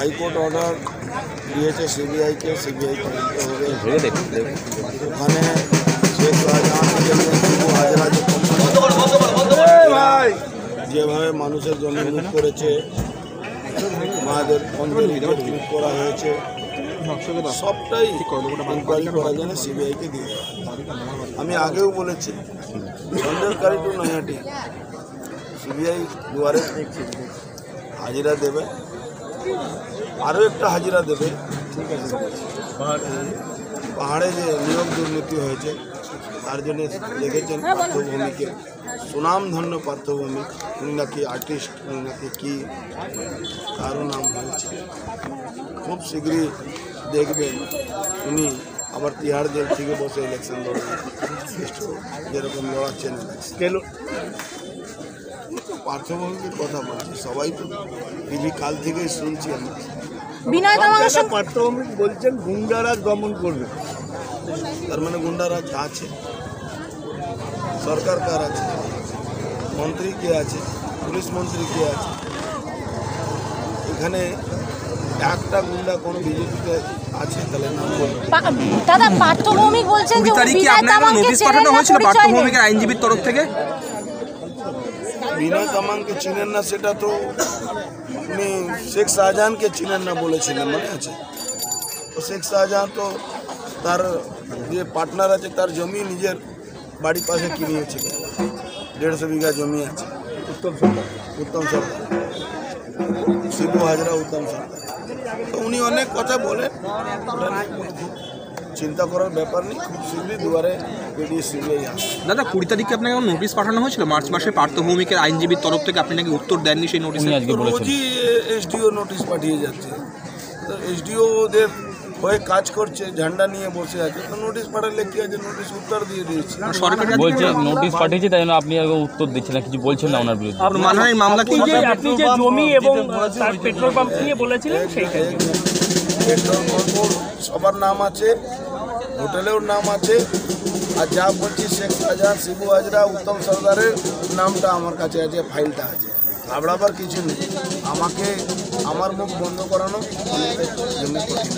High court order দিয়েছে সিবিআইকে, CBI তদন্ত হবে। ওখানে শেখ শাহজাহান যেভাবে মানুষের জমি লুট করেছে, মায়েদের পঞ্চের ইজ্জত লুট করা হয়েছে, সবটাই ইনকোয়ারি করার জন্য সিবিআইকে দিয়ে দেওয়া। আমি আগেও বলেছি সন্দেশকারী টু নৈহাটি সিবিআই দুয়ারে হাজিরা দেবে, আরও একটা হাজিরা দেবে। পাহাড়ে যে নিয়োগ দুর্নীতি হয়েছে তার জন্য দেখেছেন পার্থভূমিকে, সুনামধন্য পার্থভূমি, উনি নাকি আর্টিস্ট, উনি নাকি কী কারো নাম হয়েছে। খুব শীঘ্রই দেখবেন উনি আবার তিহাড় জেল থেকে বসে ইলেকশন লড়বেন, যেরকম লড়াচ্ছেন পার্থভূমির কথা বলছি। সবাই তো টিভি কাল থেকেই শুনছি আমরা। পার্থভূমি বলছেন গুন্ডারাজ দমন করবে, তার মানে গুন্ডারাজ আছে, সরকার কার আছে, মন্ত্রী কে আছে, পুলিশ মন্ত্রী কে আছে? এখানে একটা গুন্ডা কোন বিজেপিতে আছে তাহলে নাম বলুন। দাদা পার্থভৌমিক বলছেন যে নোটিশ পাঠানো হয়েছিল পার্থভৌমিকের আইনজীবীর তরফ থেকে। বিনয় তামাংকে চিনেন না সেটা তো উনি শেখ শাহজাহানকে চিনেন না বলেছিলেন, মনে আছে? তো শেখ শাহজাহান তো তার যে পার্টনার আছে তার জমি নিজের বাড়ির পাশে কিনিয়েছিল, 150 বিঘা জমি আছে। উত্তম সরকার, শিবু হাজরা, উত্তম সরকার। তো উনি অনেক কথা বলেন, চিন্তা করার ব্যাপার নেই। খুব শীঘ্রই দুয়ারে বেরিয়ে সিবিআই আসবে। দাদা 20 তারিখে আপনাকে নোটিশ পাঠানো হয়েছিল মার্চ মাসে পার্থভৌমিকের আইনজীবীর তরফ থেকে, আপনি নাকি উত্তর দেননি সেই নোটিশে। রোজই এসডিও নোটিশ পাঠিয়ে যাচ্ছে, তো এসডিও ওদের হয়ে কাজ করছে, ঝান্ডা নিয়ে বসে আছে, তো নোটিশ পাঠালে কি আছে, নোটিশ উত্তর দিয়ে দিয়েছে। সরকার বলছে নোটিশ পাঠিয়েছে, তাই জন্য আপনি উত্তর দিচ্ছেন না, কিছু বলছেন না ওনার বিরুদ্ধে। মানহানির মামলা কি আপনি যে জমি এবং তার পেট্রোল পাম্প নিয়ে বলেছিলেন সেইটাই। পেট্রোল পাম্প সবার নাম আছে, হোটেলেও নাম আছে, আর যা বলছি শেখ শাহজাহান, শিবু হাজরা, উত্তম সরকারের নামটা আমার কাছে আছে, ফাইলটা আছে। ঘাবড়াবার কিছু নেই। আমাকে আমার মুখ বন্ধ করানো জন্য কঠিন।